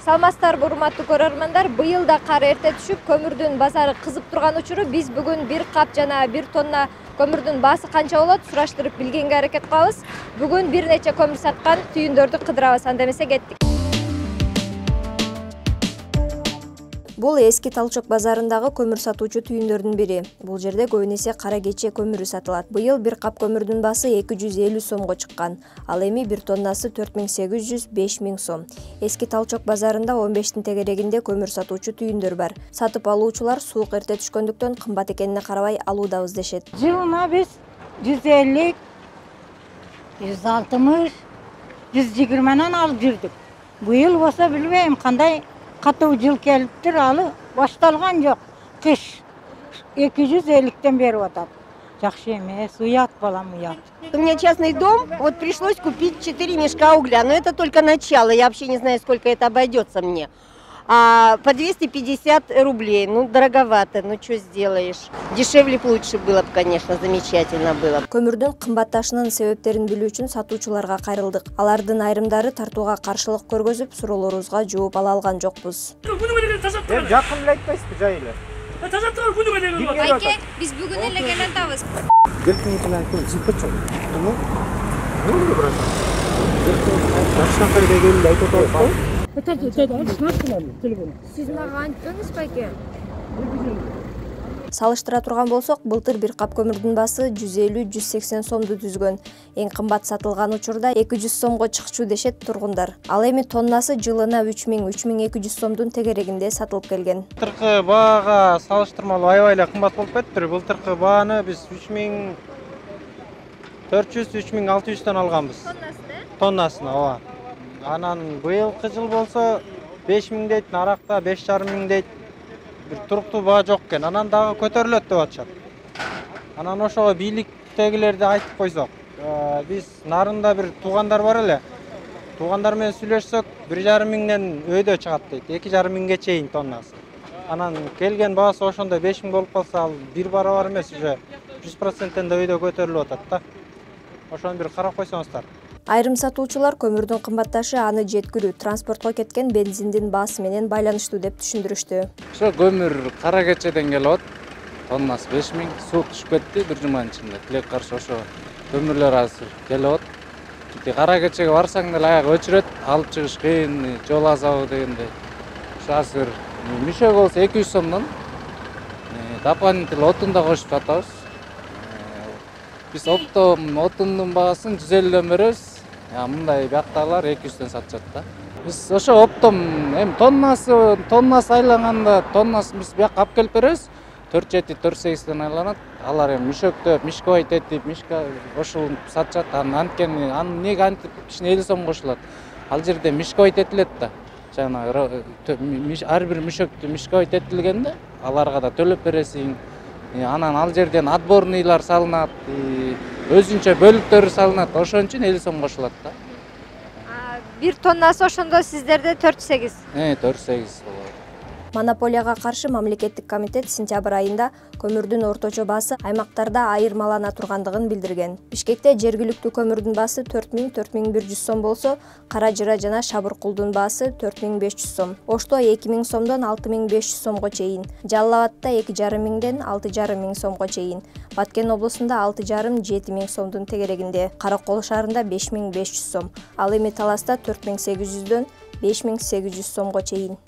Саламатсыздарбы, урматтуу көрөрмандар, быйыл да кар эрте түшүп, көмүрдүн базары кызып турган учуру биз бүгүн 1 кап жана 1 тонна көмүрдүн баасы канча болот сураштырып билгенге аракет кылабыз. Бүгүн бир нече көмүр саткан түйүндөрдү кыдырабыз, анда эмесе кеттик. Бул эски Талчок базарындагы көмүр сатуучу түйүндөрдүн бири. Бул жерде көбүнесе кара кече көмүрү сатылат. Быйыл 1 кап көмүрдүн баасы 250 сомго чыккан. Ал эми 1 тоннасы 4800–5000 сом. Эски Талчок базарында 15-тин тегерегинде көмүр сатуучу түйүндөр бар. Сатып алуучулар суук эрте түшкөндүктөн кымбат экенине карабай алуудабыз дешет. Жылына биз 150, 160, 120 алып жүрдүк. Быйыл болсо билбейм кандай катуу жыл келиптир, алы башталган жок. Кыш 250-тен берип атат. Жакшы эмес, уят балам, уят. У меня частный дом, вот пришлось купить 4 мешка угля, но это только начало, я вообще не знаю, сколько это обойдется мне. По 250 рублей, ну дороговато, ну что сделаешь. Дешевле лучше было бы, конечно, замечательно было. Көмүрдүн кымбатташынын себептерин билүү үчүн сатуучуларга кайрылдык. Алардын айрымдары тартууга каршылык көргөзүп, суроолорубузга жооп ала алган жокпуз. Жакын эле айтпайсызбы, жай эле? Тазаттыгы күнүгө эле келип атат. Айке, биз бүгүн эле келе атабыз. Келтиңден айтып жиппечо. Ну, брат. Жакшыдан кайда келди айтып атабыз. Сиз мага айтпаңыз байке. Салыштыра турган болсок, былтыр 1 кап көмүрдүн баасы 150–180 сомду түзгөн. Эң кымбат сатылган учурда 200 сомго чыкчу дешет тургундар. Ал эми тоннасы жылына 3000–3200 сомдун тегерегинде сатылып келген. Былтыркы баага салыштырмалуу аябай эле кымбат болуп кетти. Былтыркы бааны биз 3400–3600тан алганбыз. Тоннасына, ооба. Анан быйылкы жыл болсо 5000 дейт, наракта 5500 дейт. Бир туруктуу баа жок экен. Анан дагы көтөрүлөт деп атышат. Анан ошого бийликтегилерди айтып койсок, биз нарында бир туугандар бар эле. Туугандар менен сүйлөшсөк, 1500ден өйдө чыгат дейт. 2500ге чейин тоннасы. Анан келген баасы ошондо 5000 болуп калса, ал бир барабар эмес, уже 100%тен да өйдө көтөрүлүп атат да. Ошону бир карап койсоңуздар. Айрым сатуучулар көмүрдүн кымбатташы аны жеткирүү, транспортко кеткен бензиндин баасы менен байланыштуу деп түшүндүрүштү. Ошо көмүр кара кечеден келип, тоннасы 5000, суу түшүп кетти бир жуманын ичинде. Тилек каршы ошо көмүрлөр азыр келип. Кара кечеге барсаң деле аяк өчүрөт, алып чыгыш кыйын, жол азабы дегенде. Ошо азыр мүшөк болсо 200 сомдон, дополнительный отун да кошуп сатабыз. Биз отундун баасын 150дөн беребиз. Мындай бияктагылар 200дөн сатышат да. Биз ошо оптом эми тоннасы айланганда тоннасын биз бияка алып келип беребиз. 4-7-4-8ден айланат. Алар эми мүшөктөп, мишковать этип, мишка кошулуп сатышат. Анткени эмнеге антип ичине 50 сом кошулат. Ал жерде мишковать этилет да. Жана ар бир мүшөктү мишковать этилгенде аларга да төлөп бересиң. Анан ал жерден отборныйлар салынат, өзүнчө бөлүктөр салынат, ошон үчүн 50 сом кошулат да. 1 тоннасы ошондо сиздерде 4-8. 4-8 болот. Монополияга каршы мамлекеттик комитет сентябрь айында көмүрдүн орточо баасы аймактарда айырмалана тургандыгын билдирген. Бишкекте жергиликтүү көмүрдүн баасы 4000–4100 сом болсо, Кара Жыра жана Шабыркулдун баасы 4500 сом. Ошто 2000 сомдон 6500 сомго чейин. Жалал Абадта 2500ден 6500 сомго чейин. Баткен облусунда 6500–7000 сомдун тегерегинде. Каракол шаарында 5500 сом. Ал эми Таласта 4800дөн 5800 сомго чейин.